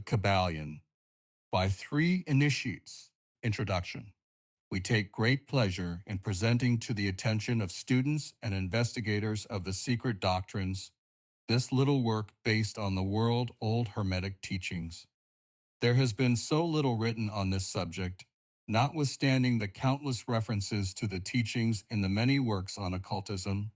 Kybalion by 3 initiates. Introduction. We take great pleasure in presenting to the attention of students and investigators of the secret doctrines this little work based on the world-old Hermetic teachings. There has been so little written on this subject, notwithstanding the countless references to the teachings in the many works on occultism,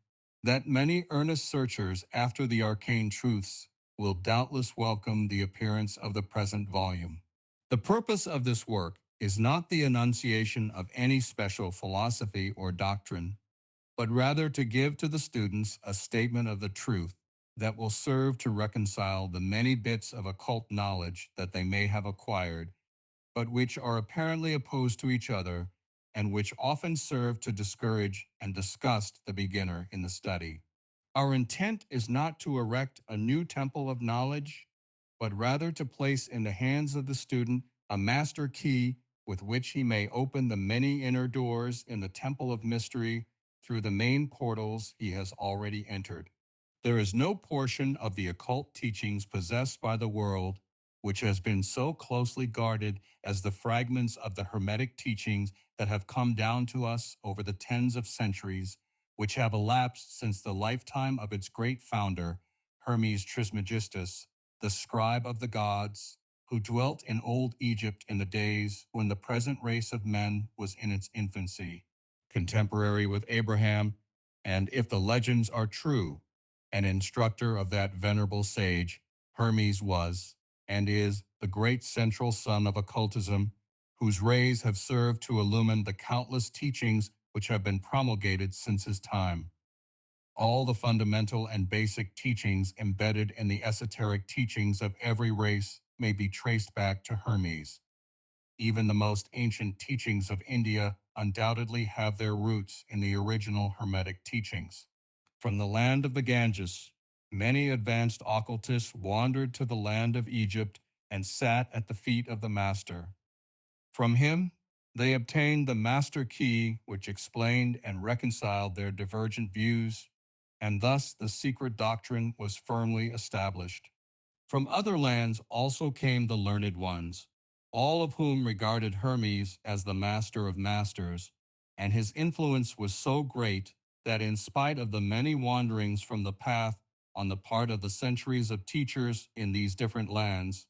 that many earnest searchers after the arcane truths will doubtless welcome the appearance of the present volume. The purpose of this work is not the enunciation of any special philosophy or doctrine, but rather to give to the students a statement of the truth that will serve to reconcile the many bits of occult knowledge that they may have acquired, but which are apparently opposed to each other and which often serve to discourage and disgust the beginner in the study. Our intent is not to erect a new temple of knowledge, but rather to place in the hands of the student a master key with which he may open the many inner doors in the temple of mystery through the main portals he has already entered. There is no portion of the occult teachings possessed by the world which has been so closely guarded as the fragments of the Hermetic teachings that have come down to us over the tens of centuries, which have elapsed since the lifetime of its great founder, Hermes Trismegistus, the scribe of the gods, who dwelt in old Egypt in the days when the present race of men was in its infancy, contemporary with Abraham, and if the legends are true, an instructor of that venerable sage, Hermes was, and is, the great central sun of occultism, whose rays have served to illumine the countless teachings which have been promulgated since his time. All the fundamental and basic teachings embedded in the esoteric teachings of every race may be traced back to Hermes. Even the most ancient teachings of India undoubtedly have their roots in the original Hermetic teachings. From the land of the Ganges, many advanced occultists wandered to the land of Egypt and sat at the feet of the Master. From him, they obtained the master key which explained and reconciled their divergent views, and thus the secret doctrine was firmly established. From other lands also came the learned ones, all of whom regarded Hermes as the master of masters, and his influence was so great that in spite of the many wanderings from the path on the part of the centuries of teachers in these different lands,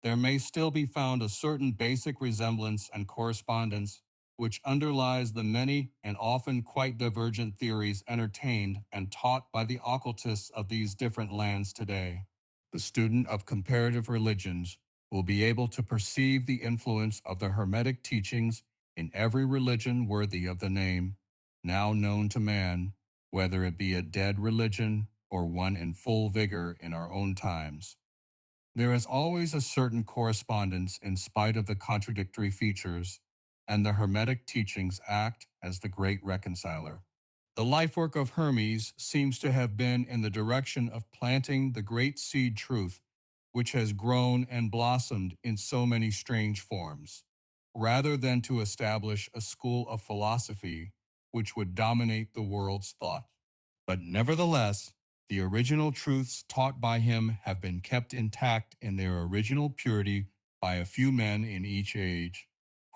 there may still be found a certain basic resemblance and correspondence which underlies the many and often quite divergent theories entertained and taught by the occultists of these different lands today. The student of comparative religions will be able to perceive the influence of the Hermetic teachings in every religion worthy of the name, now known to man, whether it be a dead religion or one in full vigor in our own times. There is always a certain correspondence in spite of the contradictory features, and the Hermetic teachings act as the great reconciler. The life work of Hermes seems to have been in the direction of planting the great seed truth, which has grown and blossomed in so many strange forms, rather than to establish a school of philosophy which would dominate the world's thought. But nevertheless, the original truths taught by him have been kept intact in their original purity by a few men in each age,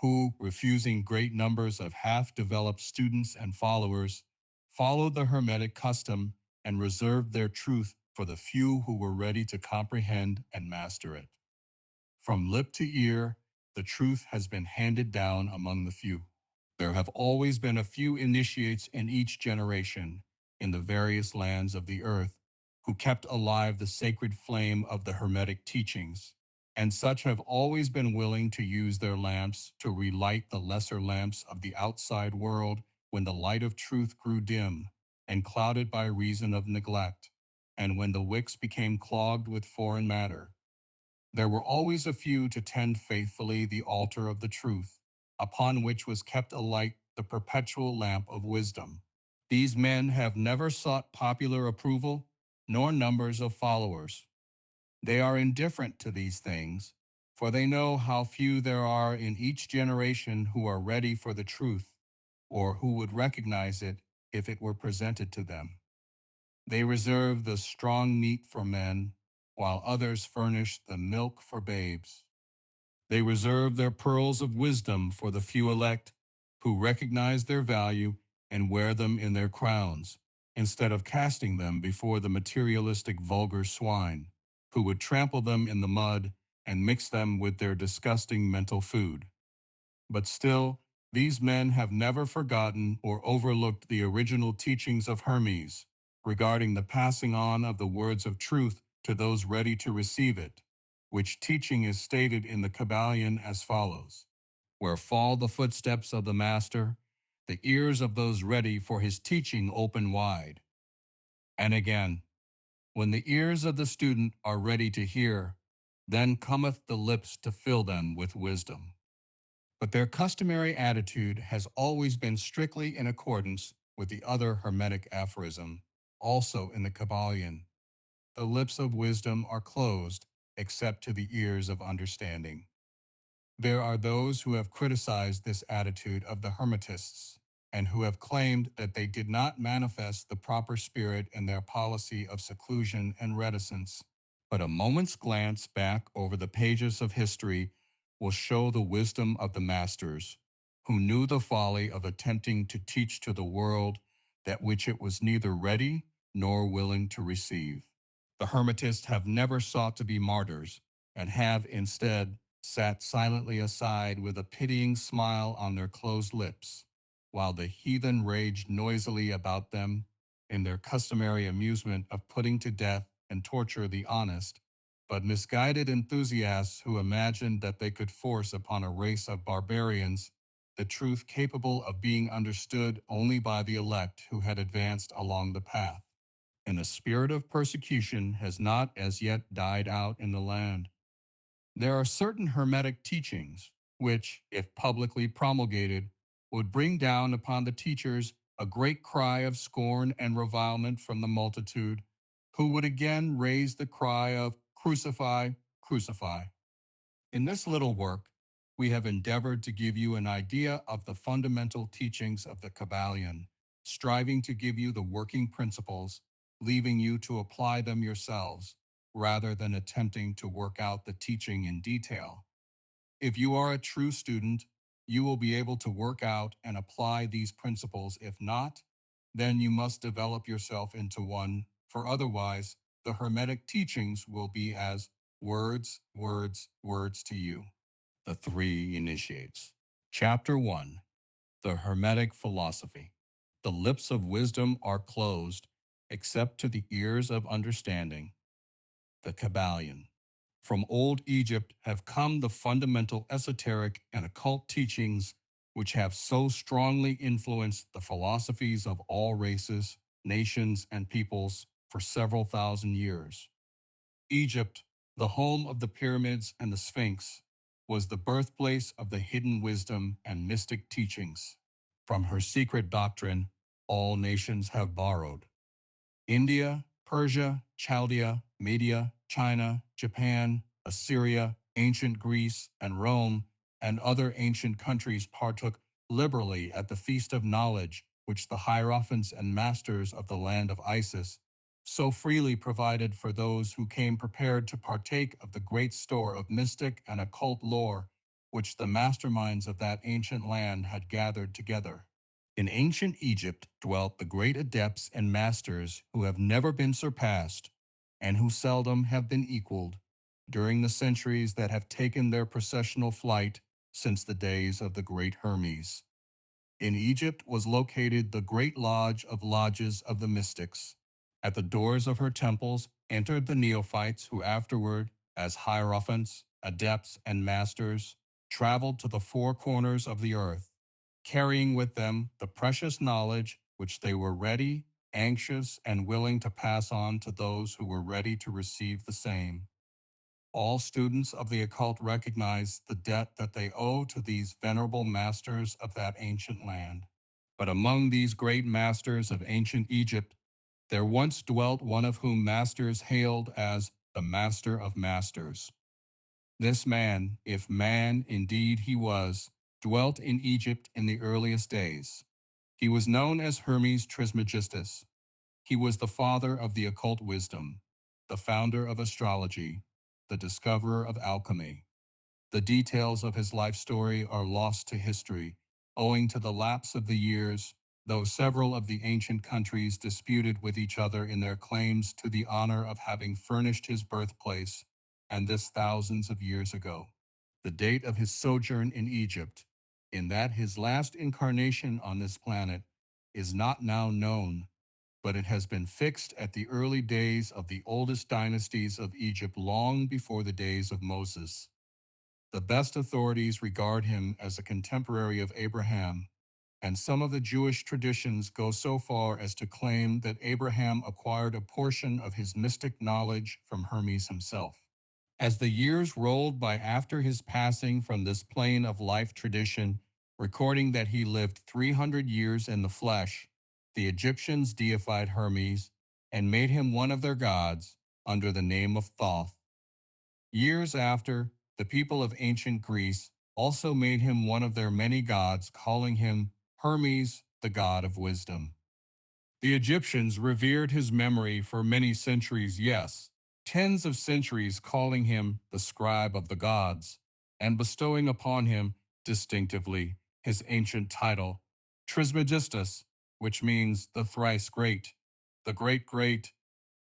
who, refusing great numbers of half-developed students and followers, followed the Hermetic custom and reserved their truth for the few who were ready to comprehend and master it. From lip to ear, the truth has been handed down among the few. There have always been a few initiates in each generation, in the various lands of the earth, who kept alive the sacred flame of the Hermetic teachings, and such have always been willing to use their lamps to relight the lesser lamps of the outside world when the light of truth grew dim and clouded by reason of neglect, and when the wicks became clogged with foreign matter. There were always a few to tend faithfully the altar of the truth, upon which was kept alight the perpetual lamp of wisdom. These men have never sought popular approval, nor numbers of followers. They are indifferent to these things, for they know how few there are in each generation who are ready for the truth, or who would recognize it if it were presented to them. They reserve the strong meat for men, while others furnish the milk for babes. They reserve their pearls of wisdom for the few elect who recognize their value and wear them in their crowns, instead of casting them before the materialistic vulgar swine, who would trample them in the mud and mix them with their disgusting mental food. But still, these men have never forgotten or overlooked the original teachings of Hermes regarding the passing on of the words of truth to those ready to receive it, which teaching is stated in the Kybalion as follows: where fall the footsteps of the master, the ears of those ready for his teaching open wide. And again, when the ears of the student are ready to hear, then cometh the lips to fill them with wisdom. But their customary attitude has always been strictly in accordance with the other Hermetic aphorism, also in the Kybalion. The lips of wisdom are closed, except to the ears of understanding. There are those who have criticized this attitude of the Hermetists, and who have claimed that they did not manifest the proper spirit in their policy of seclusion and reticence. But a moment's glance back over the pages of history will show the wisdom of the masters, who knew the folly of attempting to teach to the world that which it was neither ready nor willing to receive. The Hermetists have never sought to be martyrs, and have instead sat silently aside with a pitying smile on their closed lips, while the heathen raged noisily about them in their customary amusement of putting to death and torture the honest, but misguided enthusiasts who imagined that they could force upon a race of barbarians the truth capable of being understood only by the elect who had advanced along the path. And the spirit of persecution has not as yet died out in the land. There are certain Hermetic teachings which, if publicly promulgated, would bring down upon the teachers a great cry of scorn and revilement from the multitude, who would again raise the cry of "Crucify, crucify." In this little work, we have endeavored to give you an idea of the fundamental teachings of the Kybalion, striving to give you the working principles, leaving you to apply them yourselves, rather than attempting to work out the teaching in detail. If you are a true student, you will be able to work out and apply these principles. If not, then you must develop yourself into one, for otherwise, the Hermetic teachings will be as words, words, words to you. The Three Initiates. Chapter 1. The Hermetic Philosophy. The lips of wisdom are closed, except to the ears of understanding. The Kybalion. From old Egypt have come the fundamental esoteric and occult teachings which have so strongly influenced the philosophies of all races, nations, and peoples for several thousand years. Egypt, the home of the pyramids and the Sphinx, was the birthplace of the hidden wisdom and mystic teachings. From her secret doctrine, all nations have borrowed. India, Persia, Chaldea, Media, China, Japan, Assyria, ancient Greece, and Rome, and other ancient countries partook liberally at the feast of knowledge which the hierophants and masters of the land of Isis so freely provided for those who came prepared to partake of the great store of mystic and occult lore which the masterminds of that ancient land had gathered together. In ancient Egypt dwelt the great adepts and masters who have never been surpassed, and who seldom have been equaled, during the centuries that have taken their processional flight since the days of the great Hermes. In Egypt was located the great lodge of lodges of the mystics. At the doors of her temples entered the neophytes who afterward, as hierophants, adepts, and masters, traveled to the four corners of the earth, carrying with them the precious knowledge which they were ready, anxious, and willing to pass on to those who were ready to receive the same. All students of the occult recognize the debt that they owe to these venerable masters of that ancient land. But among these great masters of ancient Egypt, there once dwelt one of whom masters hailed as the Master of Masters. This man, if man indeed he was, dwelt in Egypt in the earliest days. He was known as Hermes Trismegistus. He was the father of the occult wisdom. the founder of astrology, the discoverer of alchemy. The details of his life story are lost to history, owing to the lapse of the years, though several of the ancient countries disputed with each other in their claims to the honor of having furnished his birthplace, and this thousands of years ago. The date of his sojourn in Egypt, in that his last incarnation on this planet, is not now known, but it has been fixed at the early days of the oldest dynasties of Egypt long before the days of Moses. The best authorities regard him as a contemporary of Abraham, and some of the Jewish traditions go so far as to claim that Abraham acquired a portion of his mystic knowledge from Hermes himself. As the years rolled by after his passing from this plane of life tradition, recording that he lived 300 years in the flesh, the Egyptians deified Hermes and made him one of their gods under the name of Thoth. Years after, the people of ancient Greece also made him one of their many gods, calling him Hermes, the god of wisdom. The Egyptians revered his memory for many centuries, yes, tens of centuries, calling him the scribe of the gods, and bestowing upon him, distinctively, his ancient title, Trismegistus, which means the thrice great, the great great,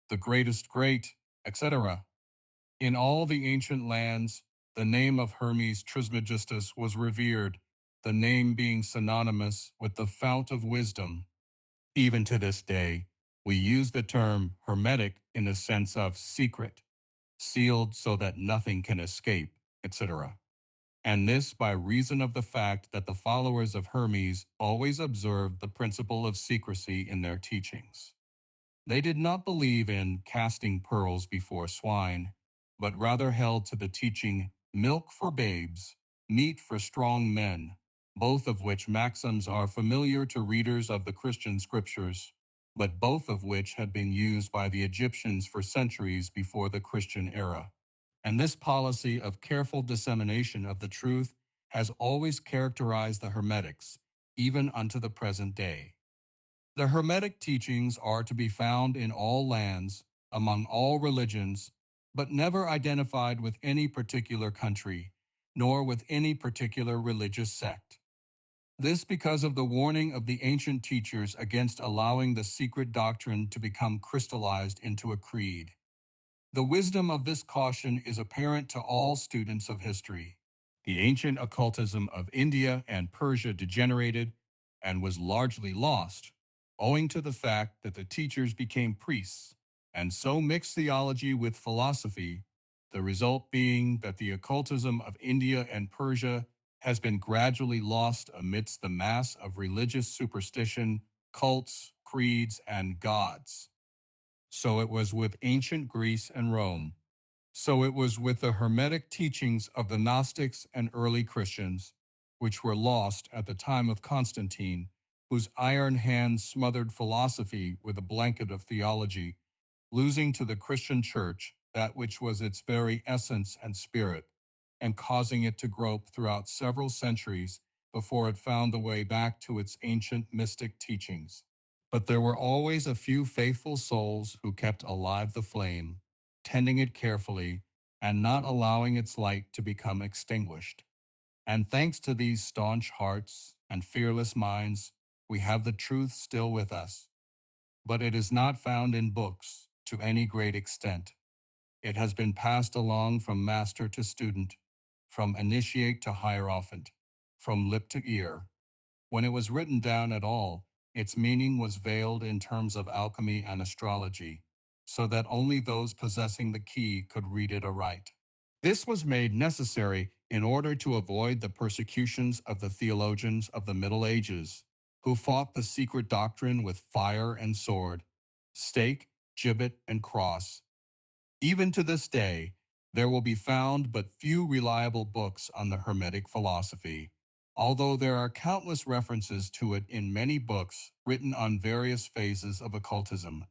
the greatest great, etc. In all the ancient lands, the name of Hermes Trismegistus was revered, the name being synonymous with the fount of wisdom. Even to this day, we use the term hermetic in the sense of secret, sealed so that nothing can escape, etc. And this by reason of the fact that the followers of Hermes always observed the principle of secrecy in their teachings. They did not believe in casting pearls before swine, but rather held to the teaching milk for babes, meat for strong men, both of which maxims are familiar to readers of the Christian scriptures, but both of which had been used by the Egyptians for centuries before the Christian era. And this policy of careful dissemination of the truth has always characterized the Hermetics, even unto the present day. The Hermetic teachings are to be found in all lands, among all religions, but never identified with any particular country, nor with any particular religious sect. This because of the warning of the ancient teachers against allowing the secret doctrine to become crystallized into a creed. The wisdom of this caution is apparent to all students of history. The ancient occultism of India and Persia degenerated and was largely lost, owing to the fact that the teachers became priests and so mixed theology with philosophy, the result being that the occultism of India and Persia has been gradually lost amidst the mass of religious superstition, cults, creeds, and gods. So it was with ancient Greece and Rome. So it was with the Hermetic teachings of the Gnostics and early Christians, which were lost at the time of Constantine, whose iron hand smothered philosophy with a blanket of theology, losing to the Christian Church that which was its very essence and spirit, and causing it to grope throughout several centuries before it found the way back to its ancient mystic teachings. But there were always a few faithful souls who kept alive the flame, tending it carefully, and not allowing its light to become extinguished. And thanks to these staunch hearts and fearless minds, we have the truth still with us. But it is not found in books to any great extent. It has been passed along from master to student, from initiate to hierophant, from lip to ear. When it was written down at all, its meaning was veiled in terms of alchemy and astrology, so that only those possessing the key could read it aright. This was made necessary in order to avoid the persecutions of the theologians of the Middle Ages, who fought the secret doctrine with fire and sword, stake, gibbet, and cross. Even to this day, there will be found but few reliable books on the Hermetic philosophy, although there are countless references to it in many books written on various phases of occultism.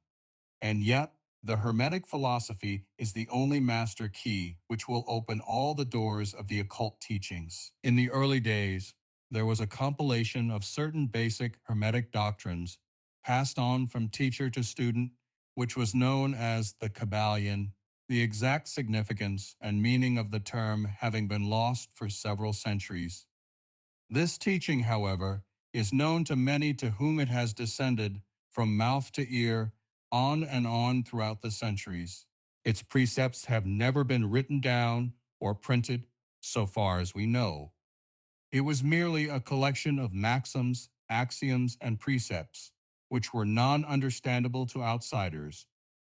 And yet, the Hermetic philosophy is the only master key which will open all the doors of the occult teachings. In the early days, there was a compilation of certain basic Hermetic doctrines passed on from teacher to student which was known as the Kybalion, the exact significance and meaning of the term having been lost for several centuries. This teaching, however, is known to many to whom it has descended from mouth to ear on and on throughout the centuries. Its precepts have never been written down or printed, so far as we know. It was merely a collection of maxims, axioms, and precepts, which were non-understandable to outsiders,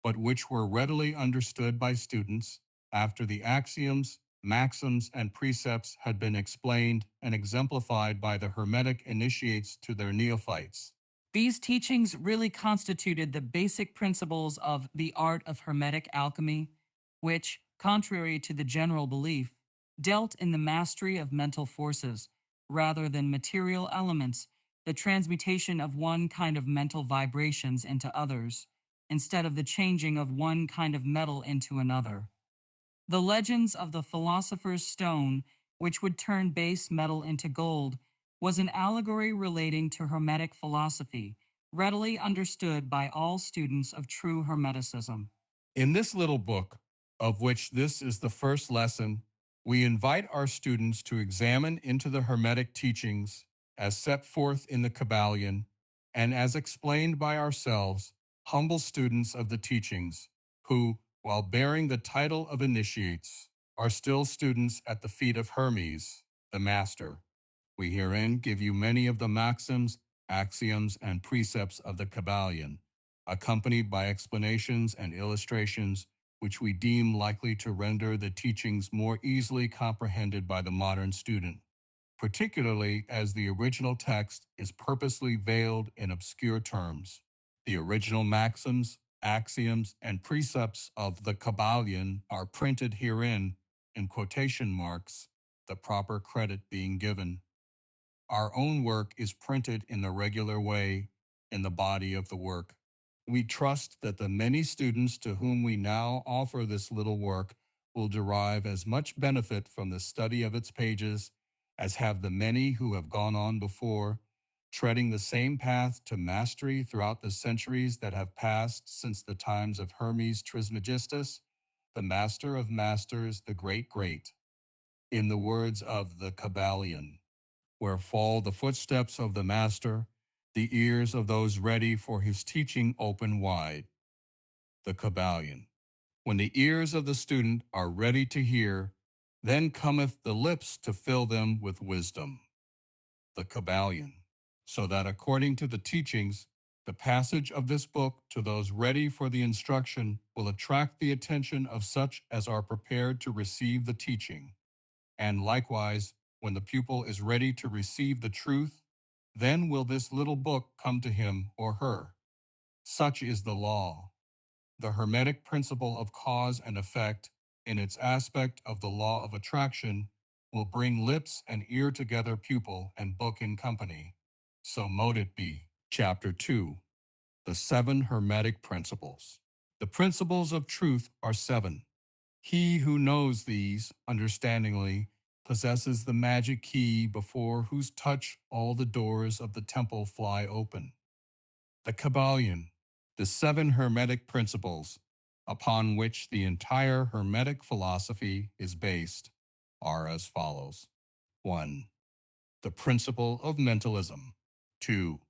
but which were readily understood by students after the axioms, maxims, and precepts had been explained and exemplified by the Hermetic initiates to their neophytes. These teachings really constituted the basic principles of the art of Hermetic alchemy, which, contrary to the general belief, dealt in the mastery of mental forces rather than material elements, the transmutation of one kind of mental vibrations into others, instead of the changing of one kind of metal into another. The legends of the philosopher's stone, which would turn base metal into gold, was an allegory relating to Hermetic philosophy, readily understood by all students of true Hermeticism. In this little book, of which this is the first lesson, we invite our students to examine into the Hermetic teachings as set forth in the Kybalion and as explained by ourselves, humble students of the teachings, who, while bearing the title of initiates, are still students at the feet of Hermes, the Master. We herein give you many of the maxims, axioms, and precepts of the Kybalion, accompanied by explanations and illustrations which we deem likely to render the teachings more easily comprehended by the modern student, particularly as the original text is purposely veiled in obscure terms. The original maxims, axioms, and precepts of the Kybalion are printed herein in quotation marks, the proper credit being given. Our own work is printed in the regular way in the body of the work. We trust that the many students to whom we now offer this little work will derive as much benefit from the study of its pages as have the many who have gone on before, treading the same path to mastery throughout the centuries that have passed since the times of Hermes Trismegistus, the master of masters, the great great. In the words of the Kybalion, where fall the footsteps of the Master, the ears of those ready for his teaching open wide. The Kybalion. When the ears of the student are ready to hear, then cometh the lips to fill them with wisdom. The Kybalion. So that according to the teachings, the passage of this book to those ready for the instruction will attract the attention of such as are prepared to receive the teaching. And likewise, when the pupil is ready to receive the truth, then will this little book come to him or her. Such is the law. The Hermetic principle of cause and effect, in its aspect of the law of attraction, will bring lips and ear together pupil and book in company. So mote it be. Chapter 2. The 7 Hermetic Principles. The principles of truth are 7. He who knows these, understandingly, possesses the magic key before whose touch all the doors of the temple fly open. The Kybalion, the 7 Hermetic principles, upon which the entire Hermetic philosophy is based, are as follows. 1. The principle of mentalism. 2.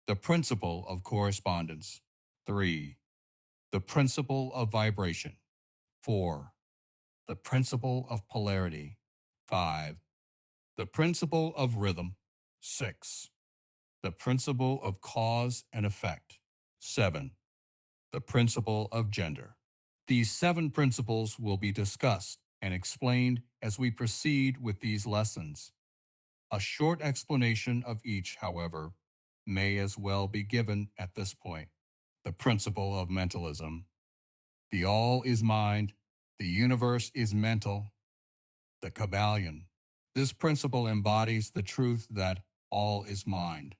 The principle of correspondence. 3. The principle of vibration. 4. The principle of polarity. 5. The principle of rhythm. 6. The principle of cause and effect. 7. The principle of gender. These 7 principles will be discussed and explained as we proceed with these lessons. A short explanation of each, however, may as well be given at this point. The principle of mentalism. The all is mind, the universe is mental. The Kybalion. This principle embodies the truth that all is mind.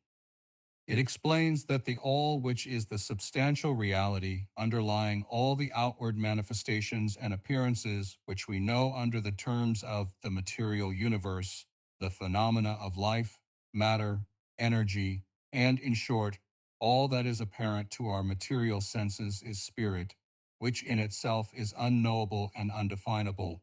It explains that the all, which is the substantial reality underlying all the outward manifestations and appearances which we know under the terms of the material universe, the phenomena of life, matter, energy, and in short, All that is apparent to our material senses is spirit, which in itself is unknowable and undefinable,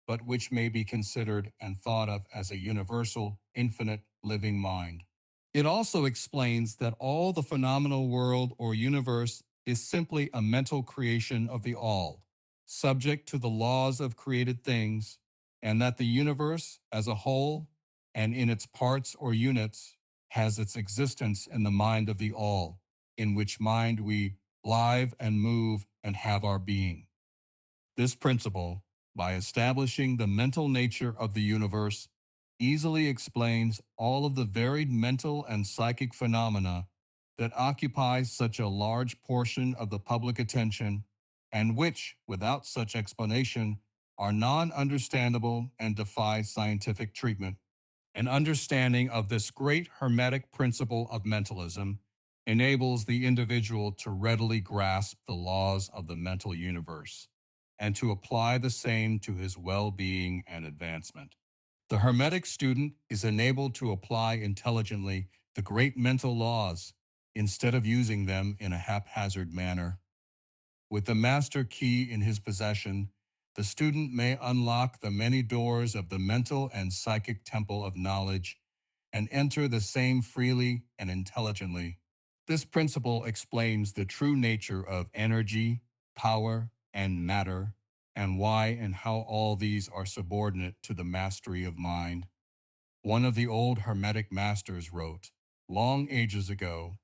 but which may be considered and thought of as a universal, infinite, living mind. It also explains that all the phenomenal world or universe is simply a mental creation of the all, subject to the laws of created things, and that the universe as a whole and in its parts or units has its existence in the mind of the all, in which mind we live and move and have our being. This principle, by establishing the mental nature of the universe, easily explains all of the varied mental and psychic phenomena that occupy such a large portion of the public attention and which, without such explanation, are non-understandable and defy scientific treatment. An understanding of this great hermetic principle of mentalism enables the individual to readily grasp the laws of the mental universe and to apply the same to his well-being and advancement. The Hermetic student is enabled to apply intelligently the great mental laws instead of using them in a haphazard manner. With the master key in his possession, the student may unlock the many doors of the mental and psychic temple of knowledge and enter the same freely and intelligently. This principle explains the true nature of energy, power, and matter, and why and how all these are subordinate to the mastery of mind. One of the old Hermetic masters wrote, long ages ago,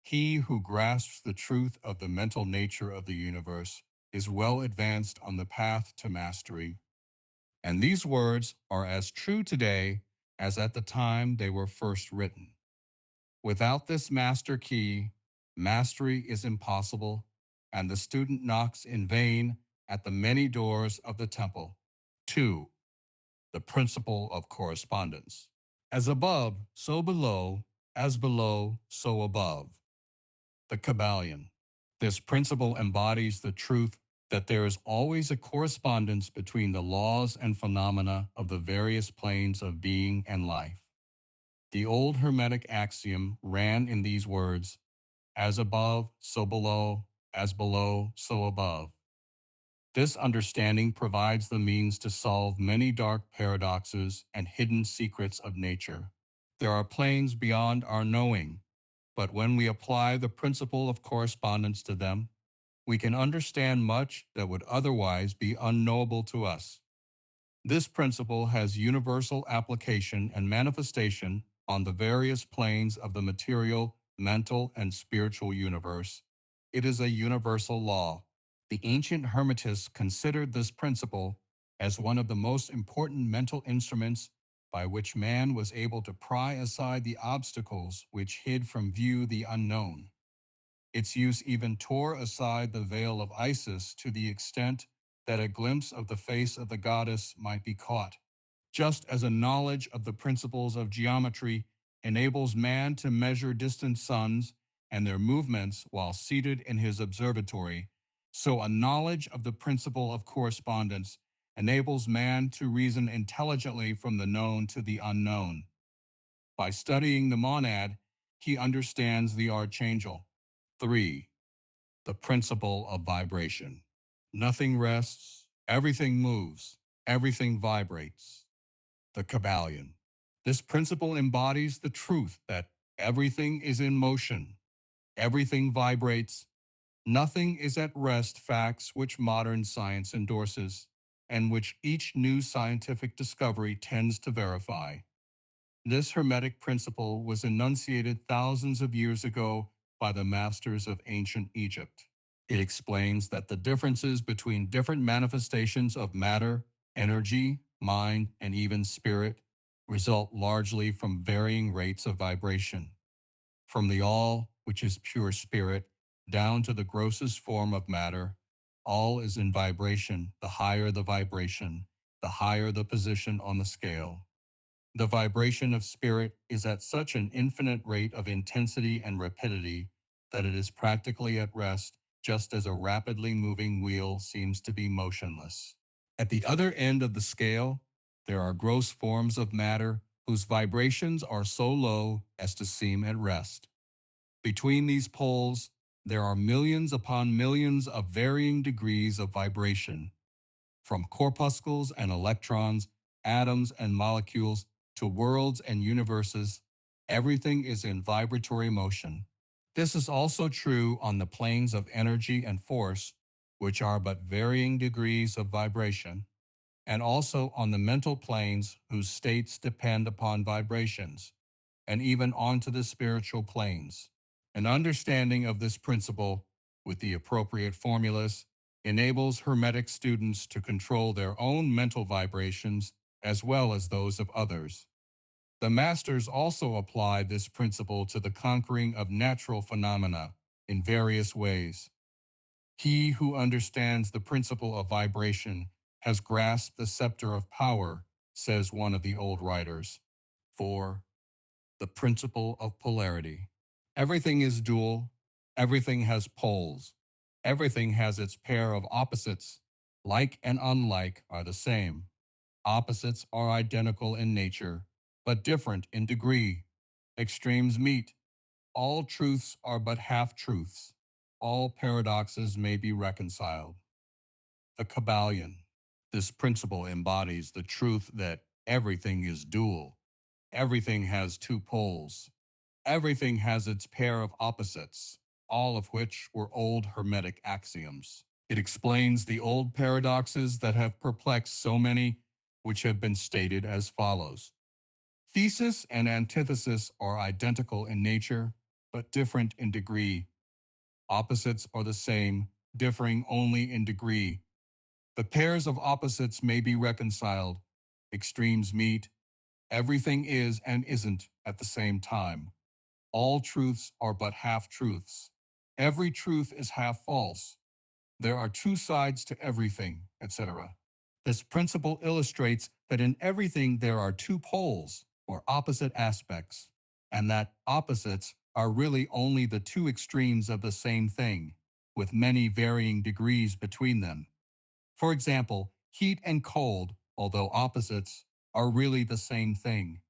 "He who grasps the truth of the mental nature of the universe is well advanced on the path to mastery." And these words are as true today as at the time they were first written. Without this master key, mastery is impossible, and the student knocks in vain at the many doors of the temple. 2. The principle of correspondence. As above, so below, as below, so above. The Kybalion. This principle embodies the truth that there is always a correspondence between the laws and phenomena of the various planes of being and life. The old Hermetic axiom ran in these words, as above, so below, so above. This understanding provides the means to solve many dark paradoxes and hidden secrets of nature. There are planes beyond our knowing, but when we apply the principle of correspondence to them, we can understand much that would otherwise be unknowable to us. This principle has universal application and manifestation on the various planes of the material, mental, and spiritual universe. It is a universal law. The ancient Hermetists considered this principle as one of the most important mental instruments by which man was able to pry aside the obstacles which hid from view the unknown. Its use even tore aside the veil of Isis to the extent that a glimpse of the face of the goddess might be caught. Just as a knowledge of the principles of geometry enables man to measure distant suns and their movements while seated in his observatory, so a knowledge of the principle of correspondence enables man to reason intelligently from the known to the unknown. By studying the monad, he understands the archangel. 3. The principle of vibration. Nothing rests, everything moves, everything vibrates. The Kybalion. This principle embodies the truth that everything is in motion, everything vibrates, nothing is at rest, facts which modern science endorses, and which each new scientific discovery tends to verify. This Hermetic principle was enunciated thousands of years ago by the masters of ancient Egypt. It explains that the differences between different manifestations of matter, energy, mind, and even spirit result largely from varying rates of vibration. From the all, which is pure spirit, down to the grossest form of matter, all is in vibration. The higher the vibration, the higher the position on the scale. The vibration of spirit is at such an infinite rate of intensity and rapidity that it is practically at rest, just as a rapidly moving wheel seems to be motionless. At the other end of the scale, there are gross forms of matter whose vibrations are so low as to seem at rest. Between these poles, there are millions upon millions of varying degrees of vibration, from corpuscles and electrons, atoms and molecules, to worlds and universes. Everything is in vibratory motion. This is also true on the planes of energy and force, which are but varying degrees of vibration, and also on the mental planes whose states depend upon vibrations, and even onto the spiritual planes. An understanding of this principle, with the appropriate formulas, enables Hermetic students to control their own mental vibrations as well as those of others. The masters also apply this principle to the conquering of natural phenomena in various ways. He who understands the principle of vibration has grasped the scepter of power, says one of the old writers. 4. The principle of polarity. Everything is dual, everything has poles, everything has its pair of opposites. Like and unlike are the same. Opposites are identical in nature, but different in degree. Extremes meet. All truths are but half-truths. All paradoxes may be reconciled. The Kybalion. This principle embodies the truth that everything is dual. Everything has two poles. Everything has its pair of opposites, all of which were old Hermetic axioms. It explains the old paradoxes that have perplexed so many, which have been stated as follows. Thesis and antithesis are identical in nature, but different in degree. Opposites are the same, differing only in degree. The pairs of opposites may be reconciled. Extremes meet. Everything is and isn't at the same time. All truths are but half-truths. Every truth is half false. There are two sides to everything, etc. This principle illustrates that in everything there are two poles, or opposite aspects, and that opposites are really only the two extremes of the same thing, with many varying degrees between them. For example, heat and cold, although opposites, are really the same thing.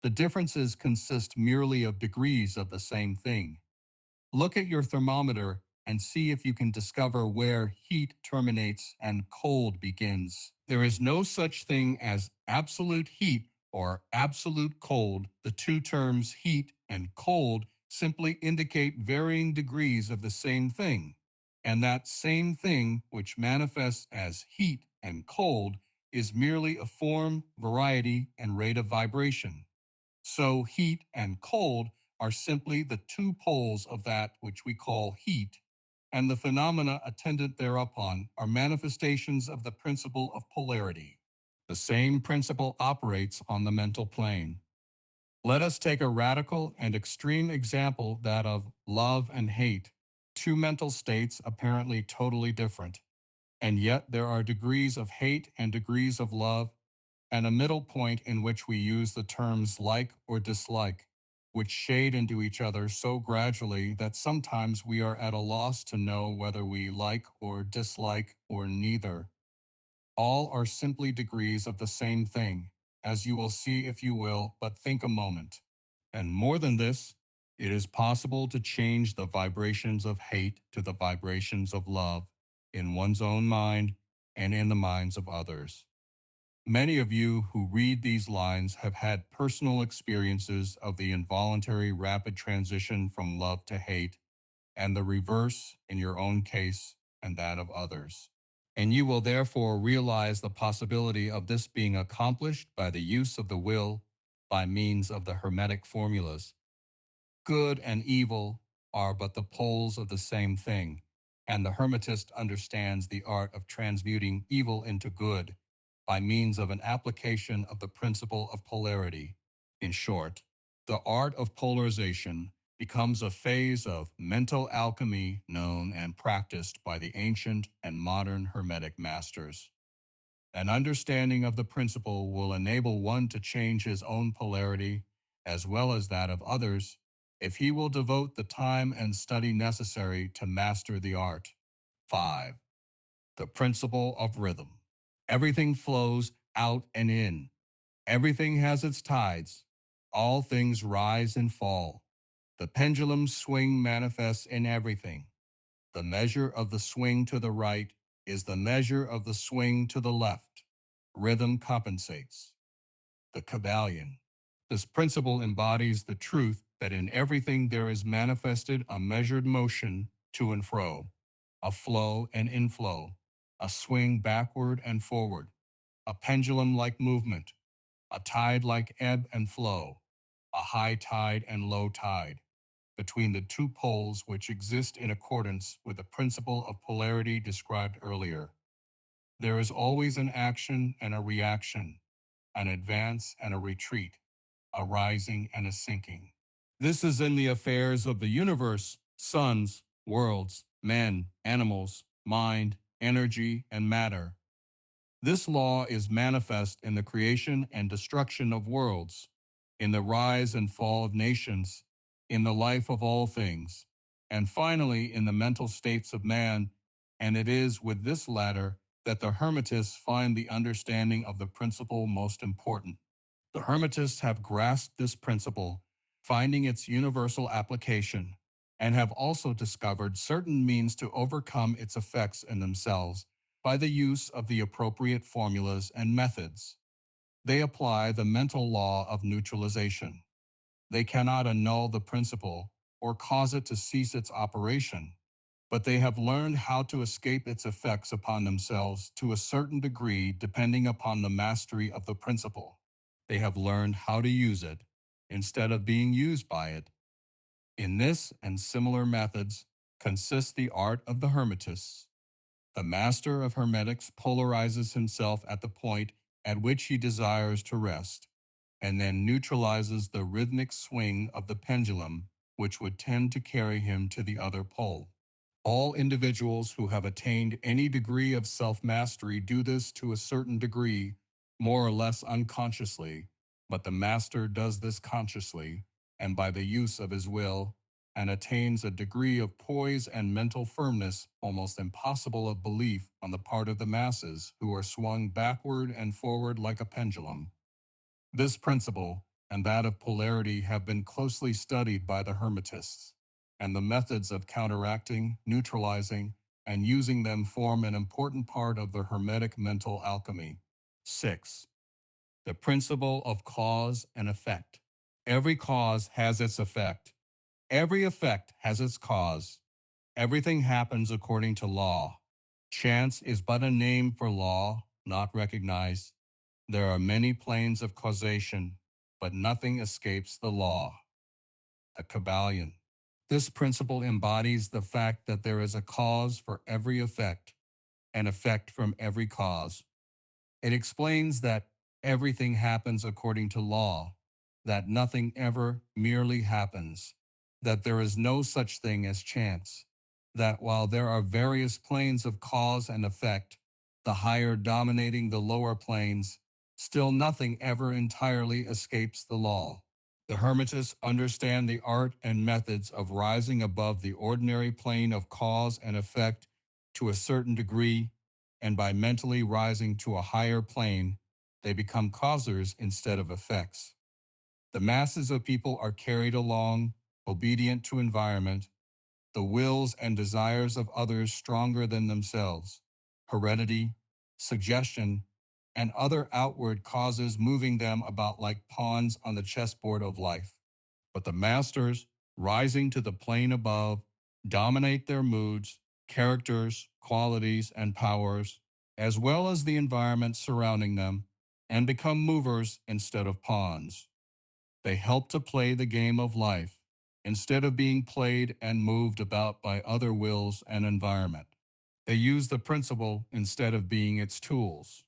The differences consist merely of degrees of the same thing. Look at your thermometer and see if you can discover where heat terminates and cold begins. There is no such thing as absolute heat or absolute cold. The two terms heat and cold simply indicate varying degrees of the same thing. And that same thing, which manifests as heat and cold, is merely a form, variety, and rate of vibration. So heat and cold are simply the two poles of that which we call heat, and the phenomena attendant thereupon are manifestations of the principle of polarity. The same principle operates on the mental plane. Let us take a radical and extreme example, that of love and hate, two mental states apparently totally different, and yet there are degrees of hate and degrees of love, and a middle point in which we use the terms like or dislike, which shade into each other so gradually that sometimes we are at a loss to know whether we like or dislike or neither. All are simply degrees of the same thing, as you will see if you will but think a moment. And more than this, it is possible to change the vibrations of hate to the vibrations of love in one's own mind and in the minds of others. Many of you who read these lines have had personal experiences of the involuntary rapid transition from love to hate, and the reverse in your own case and that of others. And you will therefore realize the possibility of this being accomplished by the use of the will by means of the Hermetic formulas. Good and evil are but the poles of the same thing, and the Hermetist understands the art of transmuting evil into good by means of an application of the principle of polarity. In short, the art of polarization becomes a phase of mental alchemy known and practiced by the ancient and modern Hermetic masters. An understanding of the principle will enable one to change his own polarity as well as that of others if he will devote the time and study necessary to master the art. 5. The principle of rhythm. Everything flows out and in. Everything has its tides. All things rise and fall. The pendulum swing manifests in everything. The measure of the swing to the right is the measure of the swing to the left. Rhythm compensates. The Kybalion. This principle embodies the truth that in everything there is manifested a measured motion to and fro, a flow and inflow, a swing backward and forward, a pendulum-like movement, a tide-like ebb and flow, a high tide and low tide, between the two poles which exist in accordance with the principle of polarity described earlier. There is always an action and a reaction, an advance and a retreat, a rising and a sinking. This is in the affairs of the universe, suns, worlds, men, animals, mind, energy, and matter. This law is manifest in the creation and destruction of worlds, in the rise and fall of nations, in the life of all things, and finally in the mental states of man, and it is with this latter that the Hermetists find the understanding of the principle most important. The Hermetists have grasped this principle, finding its universal application, and have also discovered certain means to overcome its effects in themselves by the use of the appropriate formulas and methods. They apply the mental law of neutralization. They cannot annul the principle or cause it to cease its operation, but they have learned how to escape its effects upon themselves to a certain degree depending upon the mastery of the principle. They have learned how to use it instead of being used by it. In this and similar methods consists the art of the Hermetists. The master of Hermetics polarizes himself at the point at which he desires to rest, and then neutralizes the rhythmic swing of the pendulum, which would tend to carry him to the other pole. All individuals who have attained any degree of self-mastery do this to a certain degree, more or less unconsciously, but the master does this consciously, and by the use of his will, and attains a degree of poise and mental firmness almost impossible of belief on the part of the masses who are swung backward and forward like a pendulum. This principle and that of polarity have been closely studied by the Hermetists, and the methods of counteracting, neutralizing, and using them form an important part of the Hermetic mental alchemy. 6. The principle of cause and effect. Every cause has its effect. Every effect has its cause. Everything happens according to law. Chance is but a name for law, not recognized. There are many planes of causation, but nothing escapes the law. The Kybalion. This principle embodies the fact that there is a cause for every effect, an effect from every cause. It explains that everything happens according to law, that nothing ever merely happens, that there is no such thing as chance, that while there are various planes of cause and effect, the higher dominating the lower planes, still nothing ever entirely escapes the law. The Hermetists understand the art and methods of rising above the ordinary plane of cause and effect to a certain degree, and by mentally rising to a higher plane, they become causers instead of effects. The masses of people are carried along, obedient to environment, the wills and desires of others stronger than themselves, heredity, suggestion, and other outward causes moving them about like pawns on the chessboard of life. But the masters, rising to the plane above, dominate their moods, characters, qualities, and powers, as well as the environment surrounding them, and become movers instead of pawns. They help to play the game of life instead of being played and moved about by other wills and environment. They use the principle instead of being its tools.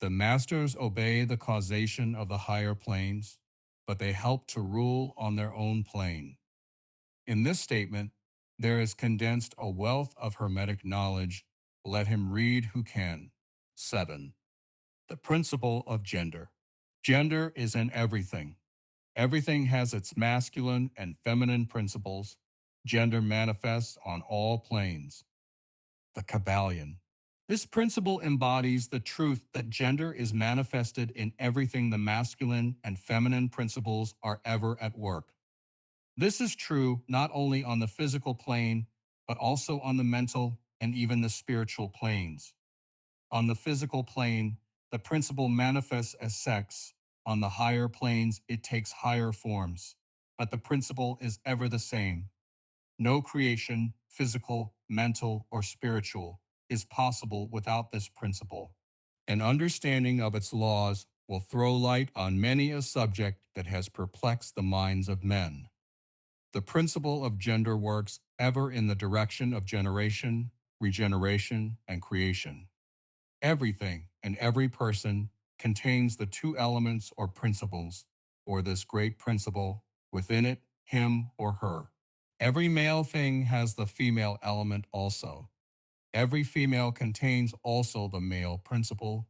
The masters obey the causation of the higher planes, but they help to rule on their own plane. In this statement, there is condensed a wealth of Hermetic knowledge. Let him read who can. 7. The principle of gender. Gender is in everything. Everything has its masculine and feminine principles. Gender manifests on all planes. The Kybalion. This principle embodies the truth that gender is manifested in everything the masculine and feminine principles are ever at work. This is true not only on the physical plane, but also on the mental and even the spiritual planes. On the physical plane, the principle manifests as sex. On the higher planes, it takes higher forms. But the principle is ever the same. No creation, physical, mental, or spiritual, is possible without this principle. An understanding of its laws will throw light on many a subject that has perplexed the minds of men. The principle of gender works ever in the direction of generation, regeneration, and creation. Everything and every person contains the two elements or principles, or this great principle, within it, him or her. Every male thing has the female element also. Every female contains also the male principle.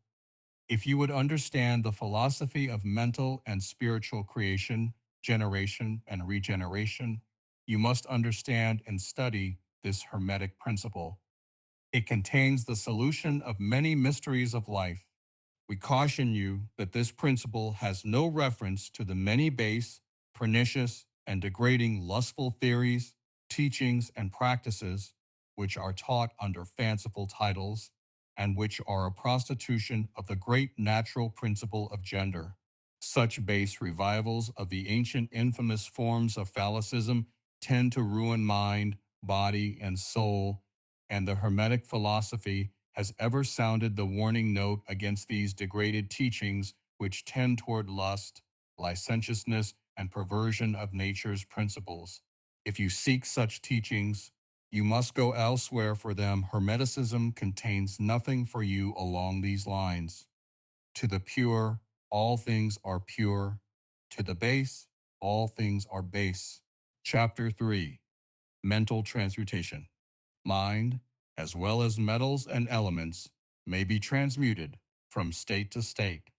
If you would understand the philosophy of mental and spiritual creation, generation, and regeneration, you must understand and study this Hermetic principle. It contains the solution of many mysteries of life. We caution you that this principle has no reference to the many base, pernicious, and degrading lustful theories, teachings, and practices which are taught under fanciful titles and which are a prostitution of the great natural principle of gender. Such base revivals of the ancient infamous forms of phallicism tend to ruin mind, body, and soul, and the Hermetic philosophy has ever sounded the warning note against these degraded teachings which tend toward lust, licentiousness, and perversion of nature's principles. If you seek such teachings, you must go elsewhere for them. Hermeticism contains nothing for you along these lines. To the pure, all things are pure. To the base, all things are base. Chapter 3. Mental Transmutation. Mind, as well as metals and elements, may be transmuted from state to state,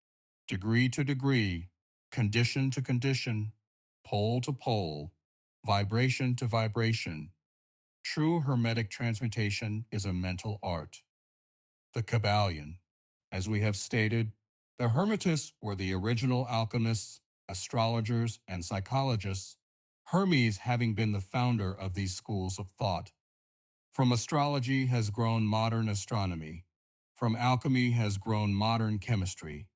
degree to degree, condition to condition, pole to pole, vibration to vibration. True Hermetic transmutation is a mental art. The Kybalion. As we have stated, the Hermetists were the original alchemists, astrologers, and psychologists, Hermes having been the founder of these schools of thought. From astrology has grown modern astronomy. From alchemy has grown modern chemistry.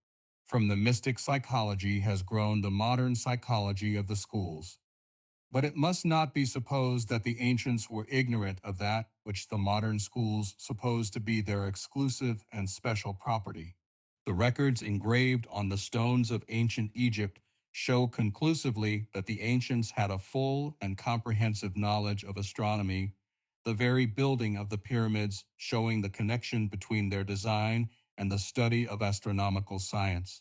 From the mystic psychology has grown the modern psychology of the schools. But it must not be supposed that the ancients were ignorant of that which the modern schools suppose to be their exclusive and special property. The records engraved on the stones of ancient Egypt show conclusively that the ancients had a full and comprehensive knowledge of astronomy, the very building of the pyramids showing the connection between their design and the study of astronomical science.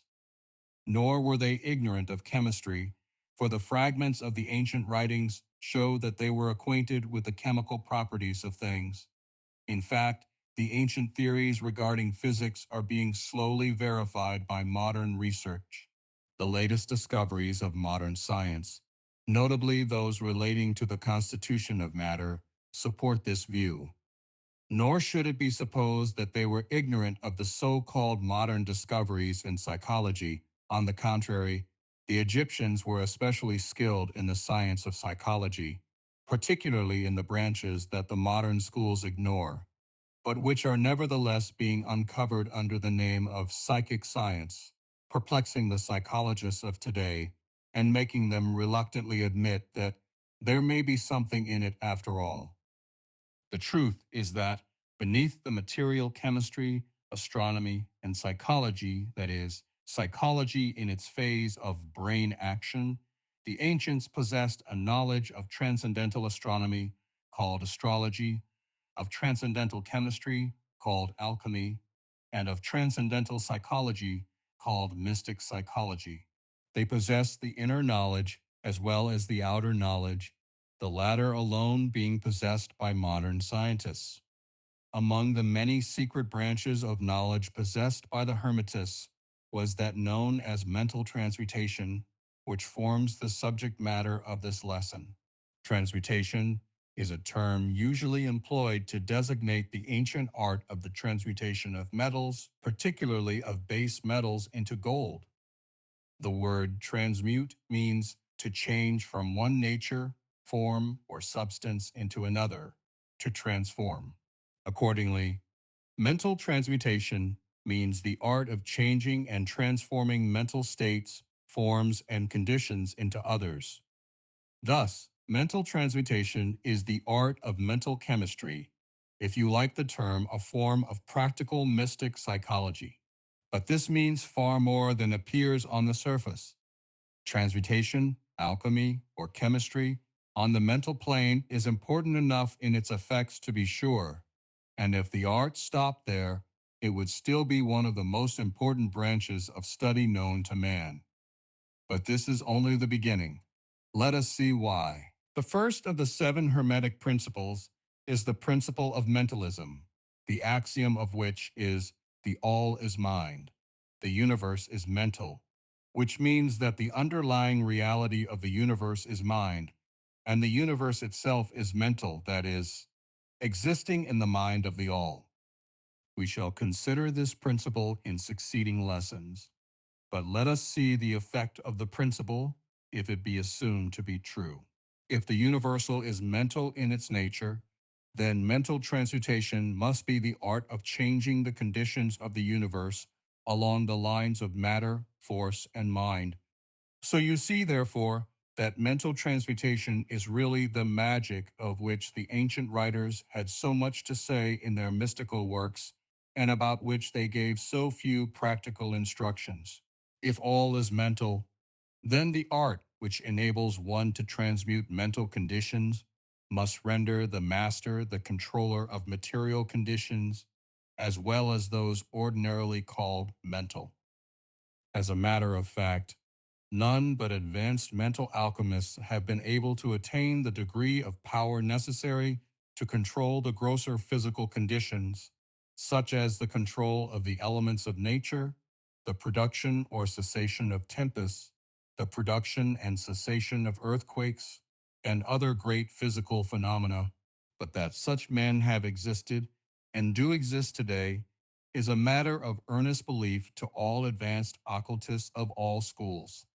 Nor were they ignorant of chemistry, for the fragments of the ancient writings show that they were acquainted with the chemical properties of things. In fact, the ancient theories regarding physics are being slowly verified by modern research. The latest discoveries of modern science, notably those relating to the constitution of matter, support this view. Nor should it be supposed that they were ignorant of the so-called modern discoveries in psychology. On the contrary, the Egyptians were especially skilled in the science of psychology, particularly in the branches that the modern schools ignore, but which are nevertheless being uncovered under the name of psychic science, perplexing the psychologists of today and making them reluctantly admit that there may be something in it after all. The truth is that beneath the material chemistry, astronomy, and psychology, that is, psychology in its phase of brain action, the ancients possessed a knowledge of transcendental astronomy, called astrology, of transcendental chemistry, called alchemy, and of transcendental psychology, called mystic psychology. They possessed the inner knowledge as well as the outer knowledge, the latter alone being possessed by modern scientists. Among the many secret branches of knowledge possessed by the Hermetists was that known as mental transmutation, which forms the subject matter of this lesson. Transmutation is a term usually employed to designate the ancient art of the transmutation of metals, particularly of base metals, into gold. The word transmute means to change from one nature form, or substance into another, to transform. Accordingly, mental transmutation means the art of changing and transforming mental states, forms, and conditions into others. Thus, mental transmutation is the art of mental chemistry, if you like the term, a form of practical mystic psychology. But this means far more than appears on the surface. Transmutation, alchemy, or chemistry on the mental plane is important enough in its effects to be sure, and if the art stopped there, it would still be one of the most important branches of study known to man. But this is only the beginning. Let us see why. The first of the 7 Hermetic principles is the principle of mentalism, the axiom of which is the all is mind, the universe is mental, which means that the underlying reality of the universe is mind, and the universe itself is mental, that is, existing in the mind of the all. We shall consider this principle in succeeding lessons. But let us see the effect of the principle if it be assumed to be true. If the universal is mental in its nature, then mental transmutation must be the art of changing the conditions of the universe along the lines of matter, force, and mind. So you see, therefore, that mental transmutation is really the magic of which the ancient writers had so much to say in their mystical works and about which they gave so few practical instructions. If all is mental, then the art which enables one to transmute mental conditions must render the master the controller of material conditions as well as those ordinarily called mental. As a matter of fact, none but advanced mental alchemists have been able to attain the degree of power necessary to control the grosser physical conditions, such as the control of the elements of nature, the production or cessation of tempests, the production and cessation of earthquakes, and other great physical phenomena. But that such men have existed and do exist today is a matter of earnest belief to all advanced occultists of all schools.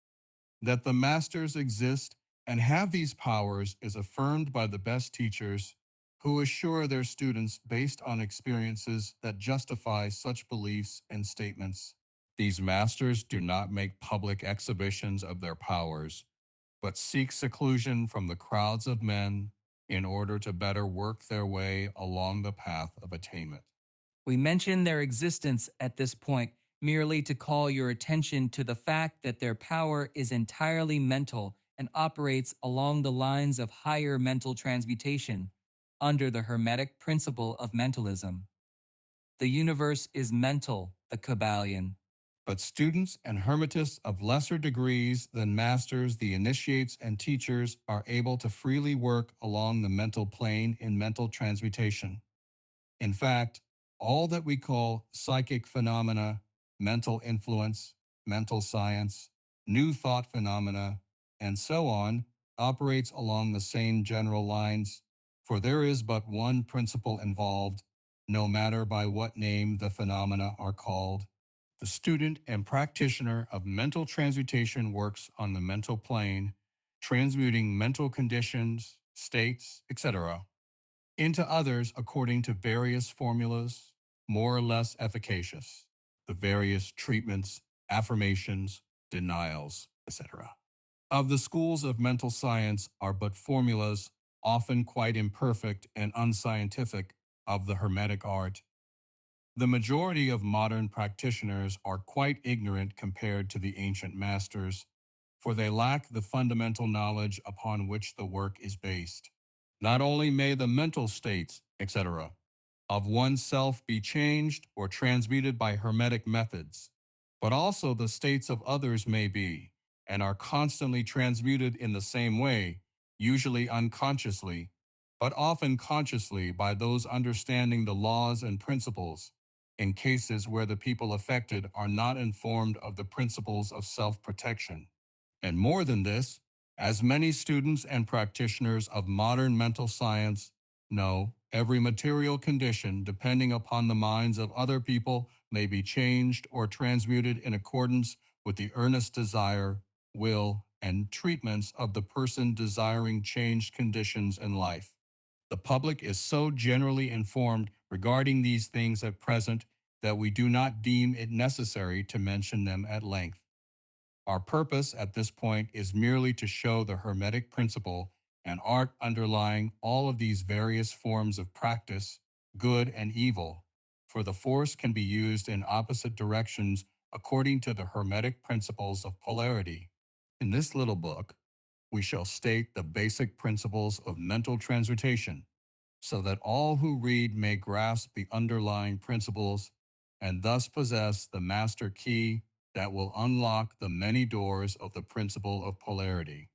That the masters exist and have these powers is affirmed by the best teachers who assure their students based on experiences that justify such beliefs and statements. These masters do not make public exhibitions of their powers, but seek seclusion from the crowds of men in order to better work their way along the path of attainment. We mention their existence at this point merely to call your attention to the fact that their power is entirely mental and operates along the lines of higher mental transmutation under the Hermetic principle of mentalism. The universe is mental, the Kybalion. But students and hermetists of lesser degrees than masters, the initiates and teachers, are able to freely work along the mental plane in mental transmutation. In fact, all that we call psychic phenomena, mental influence, mental science, new thought phenomena, and so on operates along the same general lines, for there is but one principle involved, no matter by what name the phenomena are called. The student and practitioner of mental transmutation works on the mental plane, transmuting mental conditions, states, etc into others according to various formulas, more or less efficacious, the various treatments, affirmations, denials, etc. Of the schools of mental science are but formulas, often quite imperfect and unscientific, of the Hermetic art. The majority of modern practitioners are quite ignorant compared to the ancient masters, for they lack the fundamental knowledge upon which the work is based. Not only may the mental states, etc., of oneself be changed or transmuted by hermetic methods, but also the states of others may be, and are constantly transmuted in the same way, usually unconsciously, but often consciously by those understanding the laws and principles, in cases where the people affected are not informed of the principles of self-protection. And more than this, as many students and practitioners of modern mental science know, every material condition depending upon the minds of other people may be changed or transmuted in accordance with the earnest desire, will, and treatments of the person desiring changed conditions in life. The public is so generally informed regarding these things at present that we do not deem it necessary to mention them at length. Our purpose at this point is merely to show the Hermetic principle and art underlying all of these various forms of practice, good and evil, for the force can be used in opposite directions according to the Hermetic principles of polarity. In this little book, we shall state the basic principles of mental transmutation so that all who read may grasp the underlying principles and thus possess the master key that will unlock the many doors of the principle of polarity.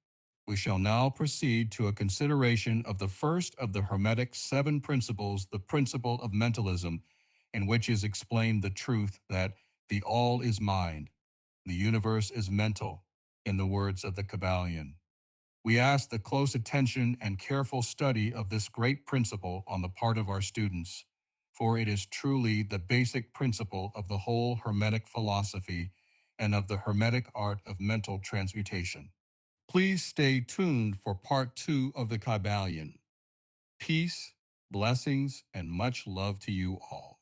We shall now proceed to a consideration of the first of the Hermetic seven principles, the principle of mentalism, in which is explained the truth that the all is mind, the universe is mental, in the words of the Kybalion. We ask the close attention and careful study of this great principle on the part of our students, for it is truly the basic principle of the whole Hermetic philosophy and of the Hermetic art of mental transmutation. Please stay tuned for part 2 of the Kybalion. Peace, blessings, and much love to you all.